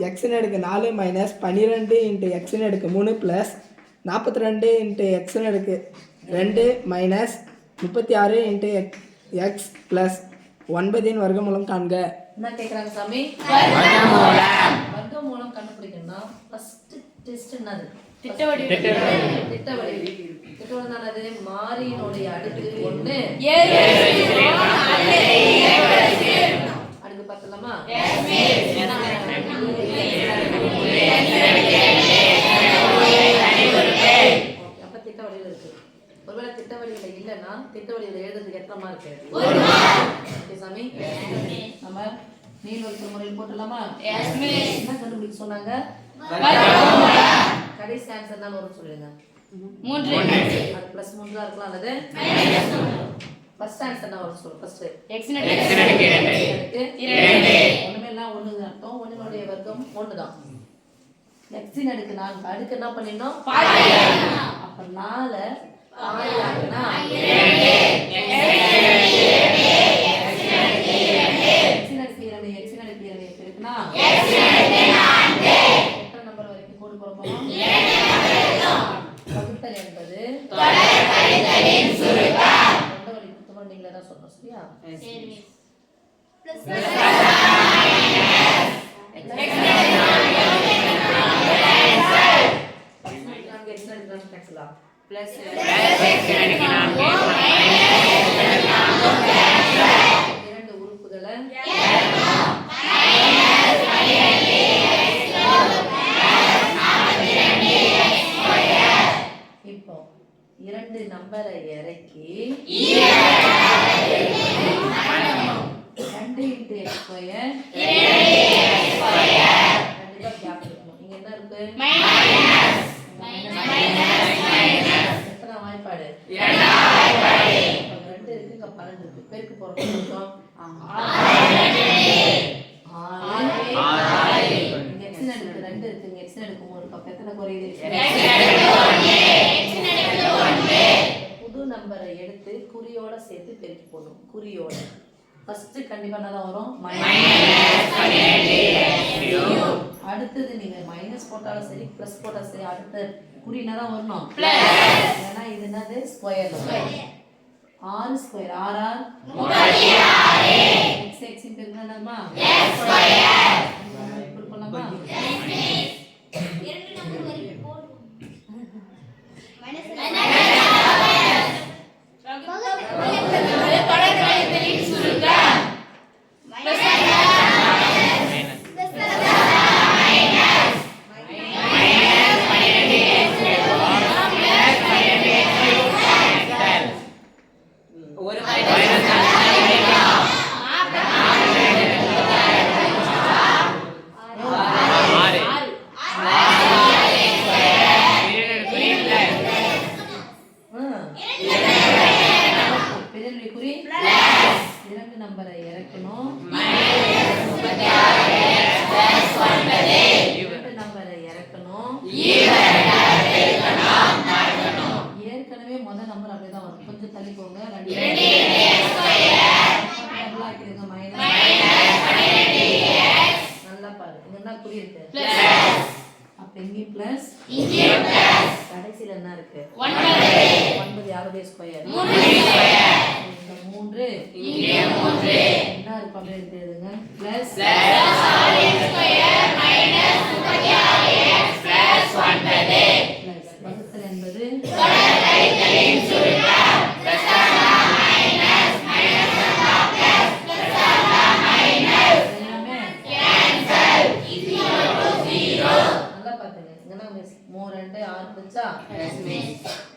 எக்ஸ்னு எடுக்கு 4 minus 12 into எக்ஸ்னு எடுக்கு 3 ப்ளஸ் 42 இன்ட்டு எக்ஸ்னு எடுக்கு 2 மைனஸ் 36 இன்ட்டு எக்ஸ் ப்ளஸ் 9 வர்க்கமூலம் காண்க. என்ன கேட்குறாங்க சாமி? வர்க்கமூலம் கண்டுபிடிக்கணும்னா ஃபர்ஸ்ட் டெஸ்ட் என்னது? திட்டவடிவம். திட்டவடிவம் தானது? மாறியினுடைய அடுக்கு 1 அடுக்கு பார்த்தலாமா? அப்ப திட்ட வடிவில் இருக்கு. ஒருவேளை திட்ட வடிவில் இல்லைன்னா திட்ட வடிவில் எழுதுறதுக்கு எத்தனை மார்க்? சாமி நம்ம நீள்வரிசை முறையில் போட்டலாமா? என்ன கண்டுபிடிக்க சொன்னாங்க? கடைசி ஆன்சர் தான் வரும் சொல்லுங்க. 3 அது +3 தான் இருக்கலாம் அல்லது ஃபர்ஸ்ட் ஆன்சர் தான் வரும் சொல்லு. ஃபர்ஸ்ட் x ன் அடுக்கு 2 ஒண்ணுமே இல்ல 1 தான் அர்த்தம். 1 னுடைய வர்க்கம் 1 தான். x ன் அடுக்கு 4 அடுக்கு என்ன பண்ணினோம்? பாதி. அப்ப 4 பாதி ஆகுனா 2 x ன் அடுக்கு 2 இருக்குனா x ன் அடுக்கு 4 எத்தனை நம்பர் வரைக்கும் கோடு போட போறோம்? 7 வகுத்தல் என்பது தொடர் கழித்தலின் சுருக்கம். தொடர் குத்தமா நீங்களே தான் சொல்லணும். சரியா? சரி. ப்ளஸ் இரண்டு உறுப்புகளை இப்போ 2 நம்பரை இறக்கி 2 × x ஸ்கொயர் கண்டிப்பா கேப் இருக்கணும். இங்க என்ன இருக்கு? எத்தனை வாய்ப்பாடு? 2 இருக்கு, இங்க 12 இருக்கு. பெருக்கு போறது கொஞ்சம் 6 இங்க x ன் அடுக்கு 2 இருக்கு, இங்க x ன் அடுக்கு 3 இருக்கு. அப்ப எத்தனை குறையுது? புது நம்பரை எடுத்து குறியோட சேர்த்து பெருக்கி போடணும். குறியோட ஃபர்ஸ்ட் கண்டிப்பா என்ன வரும்? அடுத்தது நீங்க மைனஸ் போட்டாலும் சரி பிளஸ் போட்டாலும் சரி அடுத்த குறி என்னதான் வரணும்? ஏன்னா இது என்னது? ஸ்கொயர். 6 ஸ்கொயர் 6 x x ன் பெருக்கல் என்னமா? x square. இப்படி பண்ணலாமா? இரண்டு நம்பர் வரைக்கும் போடு. மைனஸ் தொடர் கழித்தலின் சுருக்கம். இரண்டு நம்பரை இறக்கணும். இரண்டு நம்பரை இறக்கணும். ஏற்கனவே முதல் நம்பர் அப்படிதான் வரும். கொஞ்சம் தள்ளி போங்க. நல்லா பாரு. இங்க என்ன குறி இருக்கு? அப்ப இங்க பிளஸ் கடைசியில என்ன இருக்கு? 9 யாருடைய ஸ்கொயர்? 3 இங்கே 3 என்ன இருக்கு அப்படியே எழுதுங்க. பிளஸ் வகுத்தல் என்பது தொடர் கழித்தலின் சுருக்கம். நல்லா பாத்துங்க. இங்கன்னா மிஸ் 3 2 6 வச்சா 13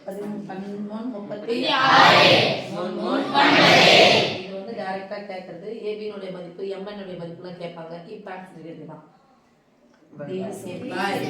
12 36 இது வந்து டைரக்டா கேக்குறது. AB னுடைய மதிப்பு MN னுடைய மதிப்புலாம் கேட்பாங்க. இப்ப ஆன்சர் இதுதான். D is implied